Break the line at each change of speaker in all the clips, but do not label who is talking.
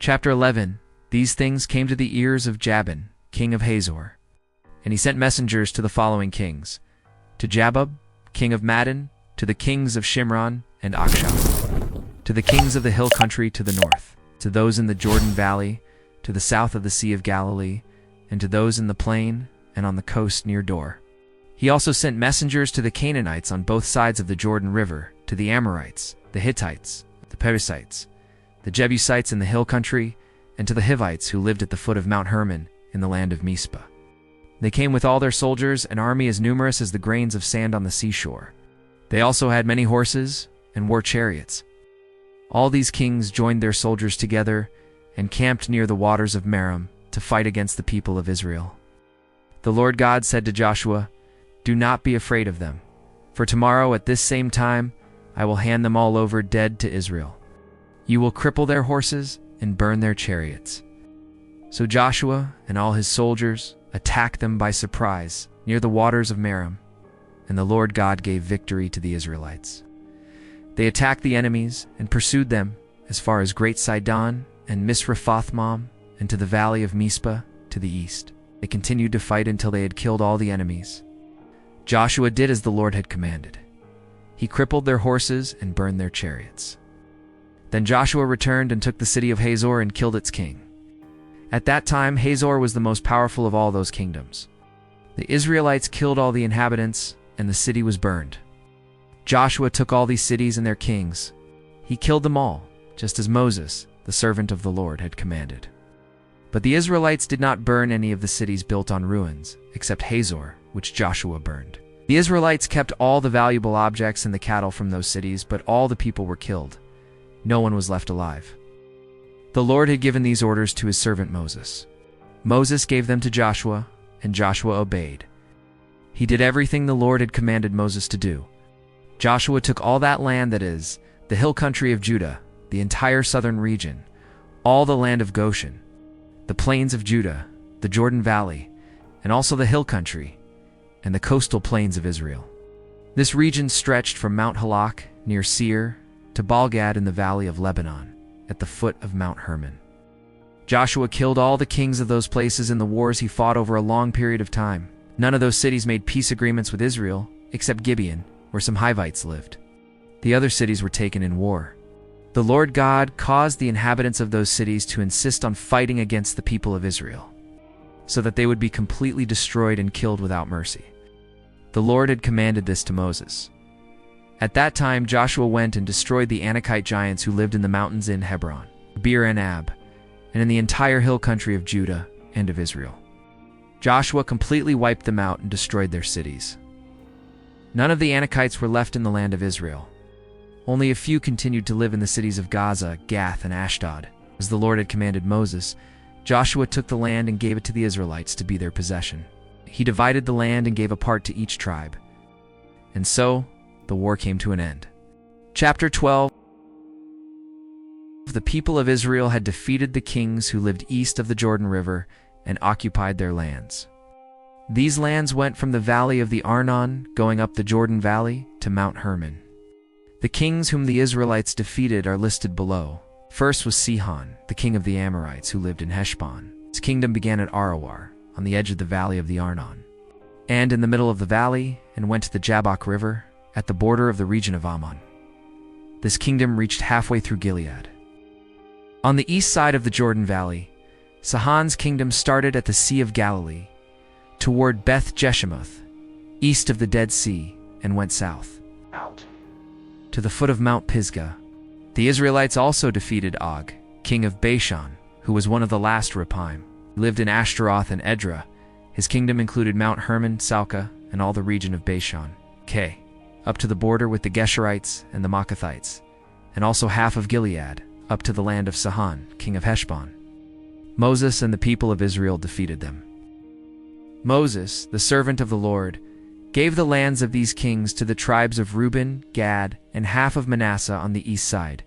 Chapter 11. These things came to the ears of Jabin, king of Hazor. And he sent messengers to the following kings: to Jabub, king of Madon, to the kings of Shimron and Akshap, to the kings of the hill country to the north, to those in the Jordan valley, to the south of the Sea of Galilee, and to those in the plain and on the coast near Dor. He also sent messengers to the Canaanites on both sides of the Jordan River, to the Amorites, the Hittites, the Perizzites, the Jebusites in the hill country, and to the Hivites who lived at the foot of Mount Hermon in the land of Mizpah. They came with all their soldiers, an army as numerous as the grains of sand on the seashore. They also had many horses and war chariots. All these kings joined their soldiers together and camped near the waters of Merom to fight against the people of Israel. The Lord God said to Joshua, "Do not be afraid of them, for tomorrow at this same time I will hand them all over dead to Israel. You will cripple their horses and burn their chariots." So Joshua and all his soldiers attacked them by surprise near the waters of Merom, and the Lord God gave victory to the Israelites. They attacked the enemies and pursued them as far as Great Sidon and Misrephothmaim and to the valley of Mizpah to the east. They continued to fight until they had killed all the enemies. Joshua did as the Lord had commanded. He crippled their horses and burned their chariots. Then Joshua returned and took the city of Hazor and killed its king. At that time, Hazor was the most powerful of all those kingdoms. The Israelites killed all the inhabitants, and the city was burned. Joshua took all these cities and their kings. He killed them all, just as Moses, the servant of the Lord, had commanded. But the Israelites did not burn any of the cities built on ruins, except Hazor, which Joshua burned. The Israelites kept all the valuable objects and the cattle from those cities, but all the people were killed. No one was left alive. The Lord had given these orders to his servant Moses. Moses gave them to Joshua, and Joshua obeyed. He did everything the Lord had commanded Moses to do. Joshua took all that land, that is, the hill country of Judah, the entire southern region, all the land of Goshen, the plains of Judah, the Jordan Valley, and also the hill country, and the coastal plains of Israel. This region stretched from Mount Halak near Seir to Baalgad in the valley of Lebanon, at the foot of Mount Hermon. Joshua killed all the kings of those places in the wars he fought over a long period of time. None of those cities made peace agreements with Israel, except Gibeon, where some Hivites lived. The other cities were taken in war. The Lord God caused the inhabitants of those cities to insist on fighting against the people of Israel, so that they would be completely destroyed and killed without mercy. The Lord had commanded this to Moses. At that time Joshua went and destroyed the Anakite giants who lived in the mountains in Hebron, Bir and Ab, and in the entire hill country of Judah and of Israel. Joshua completely wiped them out and destroyed their cities. None of the Anakites were left in the land of Israel. Only a few continued to live in the cities of Gaza, Gath, and Ashdod. As the Lord had commanded Moses, Joshua took the land and gave it to the Israelites to be their possession. He divided the land and gave a part to each tribe. And so, the war came to an end. Chapter 12. The people of Israel had defeated the kings who lived east of the Jordan River and occupied their lands. These lands went from the valley of the Arnon, going up the Jordan Valley, to Mount Hermon. The kings whom the Israelites defeated are listed below. First was Sihon, the king of the Amorites, who lived in Heshbon. His kingdom began at Arawar, on the edge of the valley of the Arnon, and in the middle of the valley, and went to the Jabbok River, at the border of the region of Ammon. This kingdom reached halfway through Gilead. On the east side of the Jordan Valley, Sihon's kingdom started at the Sea of Galilee, toward Beth Jeshimoth, east of the Dead Sea, and went south, to the foot of Mount Pisgah. The Israelites also defeated Og, king of Bashan, who was one of the last Rephaim. He lived in Ashtaroth and Edrei. His kingdom included Mount Hermon, Salcah, and all the region of Bashan, up to the border with the Geshurites and the Maacathites, and also half of Gilead, up to the land of Sihon, king of Heshbon. Moses and the people of Israel defeated them. Moses, the servant of the Lord, gave the lands of these kings to the tribes of Reuben, Gad, and half of Manasseh on the east side.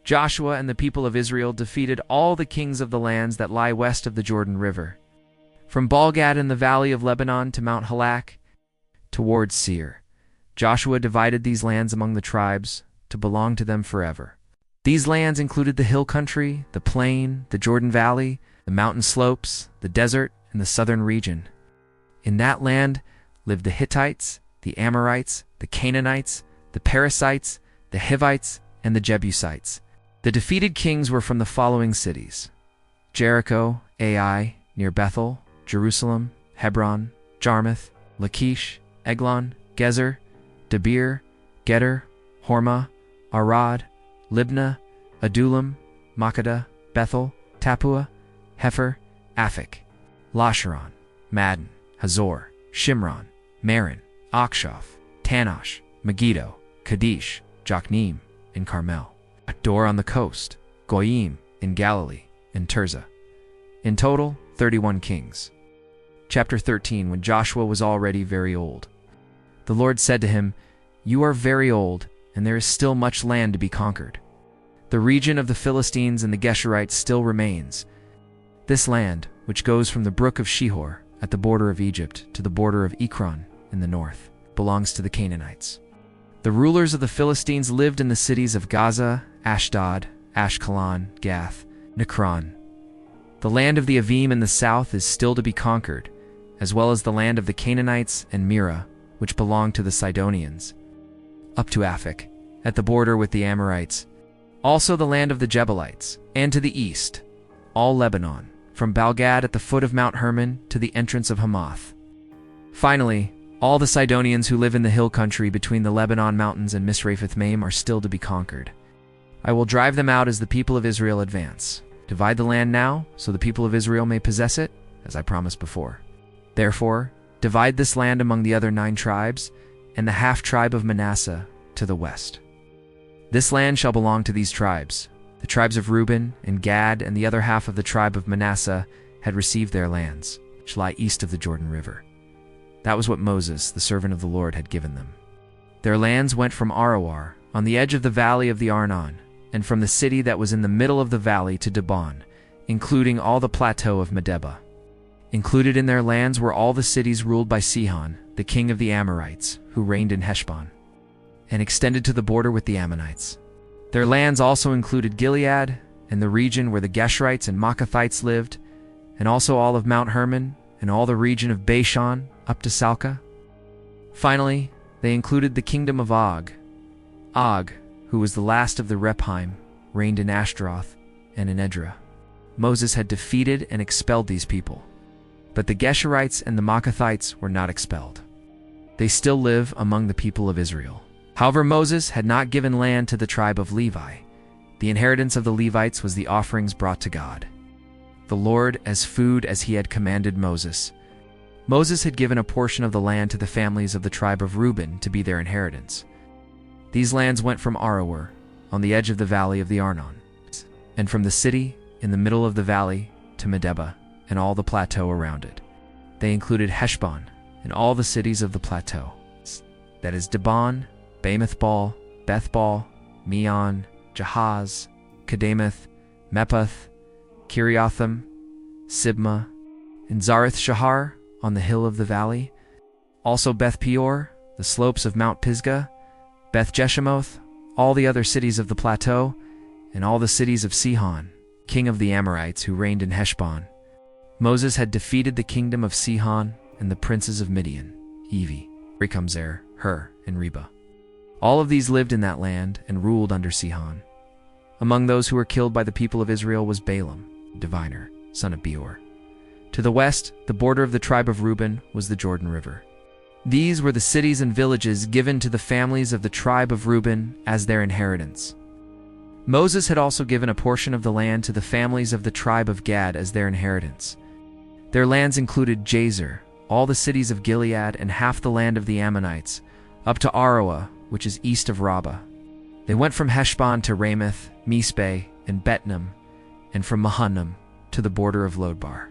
Joshua and the people of Israel defeated all the kings of the lands that lie west of the Jordan River, from Baalgad in the valley of Lebanon to Mount Halak, towards Seir. Joshua divided these lands among the tribes to belong to them forever. These lands included the hill country, the plain, the Jordan Valley, the mountain slopes, the desert, and the southern region. In that land lived the Hittites, the Amorites, the Canaanites, the Perizzites, the Hivites, and the Jebusites. The defeated kings were from the following cities: Jericho, Ai, near Bethel, Jerusalem, Hebron, Jarmuth, Lachish, Eglon, Gezer, Debir, Geder, Hormah, Arad, Libnah, Adullam, Makkedah, Bethel, Tappuah, Hepher, Aphek, Lasharon, Madon, Hazor, Shimron, Marin, Akshaph, Tanash, Megiddo, Kadesh, Jokneam, and Carmel. Dor on the coast, Goyim in Galilee, and Tirzah. In total, 31 kings. Chapter 13. When Joshua was already very old, the Lord said to him, "You are very old, and there is still much land to be conquered. The region of the Philistines and the Geshurites still remains. This land, which goes from the brook of Shihor at the border of Egypt to the border of Ekron in the north, belongs to the Canaanites. The rulers of the Philistines lived in the cities of Gaza, Ashdod, Ashkelon, Gath, Nikron. The land of the Avim in the south is still to be conquered, as well as the land of the Canaanites and Mira, which belong to the Sidonians, up to Aphek, at the border with the Amorites, also the land of the Jebusites, and to the east, all Lebanon, from Balgad at the foot of Mount Hermon to the entrance of Hamath. Finally, all the Sidonians who live in the hill country between the Lebanon mountains and Misrephoth-Maim are still to be conquered. I will drive them out as the people of Israel advance. Divide the land now, so the people of Israel may possess it, as I promised before. Therefore, divide this land among the other 9 tribes, and the half-tribe of Manasseh to the west. This land shall belong to these tribes. The tribes of Reuben and Gad and the other half of the tribe of Manasseh had received their lands, which lie east of the Jordan River. That was what Moses, the servant of the Lord, had given them. Their lands went from Aroer, on the edge of the valley of the Arnon, and from the city that was in the middle of the valley to Dibon, including all the plateau of Medeba. Included in their lands were all the cities ruled by Sihon, the king of the Amorites, who reigned in Heshbon, and extended to the border with the Ammonites. Their lands also included Gilead, and the region where the Geshurites and Maacathites lived, and also all of Mount Hermon, and all the region of Bashan, up to Salcah. Finally, they included the kingdom of Og. Og, who was the last of the Rephaim, reigned in Ashtaroth and in Edrei. Moses had defeated and expelled these people. But the Geshurites and the Maacathites were not expelled. They still live among the people of Israel. However, Moses had not given land to the tribe of Levi. The inheritance of the Levites was the offerings brought to God, the Lord, as food as he had commanded Moses. Moses had given a portion of the land to the families of the tribe of Reuben to be their inheritance. These lands went from Aroer, on the edge of the valley of the Arnon, and from the city in the middle of the valley to Medeba and all the plateau around it. They included Heshbon and all the cities of the plateau, that is Dibon, Bamoth-baal, Beth-baal, Meon, Jahaz, Kedemoth, Mephath, Kiriathim, Sibmah, and Zareth-Shahar on the hill of the valley, also Beth-peor, the slopes of Mount Pisgah, Beth-Jeshemoth, all the other cities of the plateau, and all the cities of Sihon, king of the Amorites, who reigned in Heshbon. Moses had defeated the kingdom of Sihon and the princes of Midian, Evi, Rekamzer, Hur, and Reba. All of these lived in that land and ruled under Sihon. Among those who were killed by the people of Israel was Balaam, diviner, son of Beor. To the west, the border of the tribe of Reuben was the Jordan River. These were the cities and villages given to the families of the tribe of Reuben as their inheritance. Moses had also given a portion of the land to the families of the tribe of Gad as their inheritance. Their lands included Jazer, all the cities of Gilead, and half the land of the Ammonites, up to Aroah, which is east of Rabbah. They went from Heshbon to Ramoth, Mizpeh, and Betnam, and from Mahanaim to the border of Lodbar.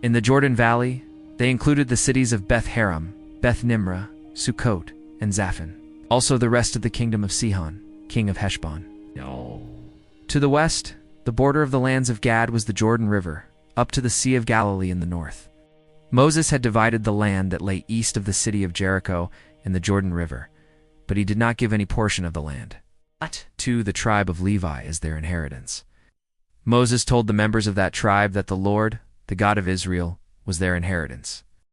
In the Jordan Valley, they included the cities of Beth-haram, Beth-nimrah, Sukkot, and Zaphon, also the rest of the kingdom of Sihon, king of Heshbon. To the west, the border of the lands of Gad was the Jordan River, up to the Sea of Galilee in the north. Moses had divided the land that lay east of the city of Jericho and the Jordan River, but he did not give any portion of the land. to the tribe of Levi as their inheritance. Moses told the members of that tribe that the Lord, the God of Israel, was their inheritance.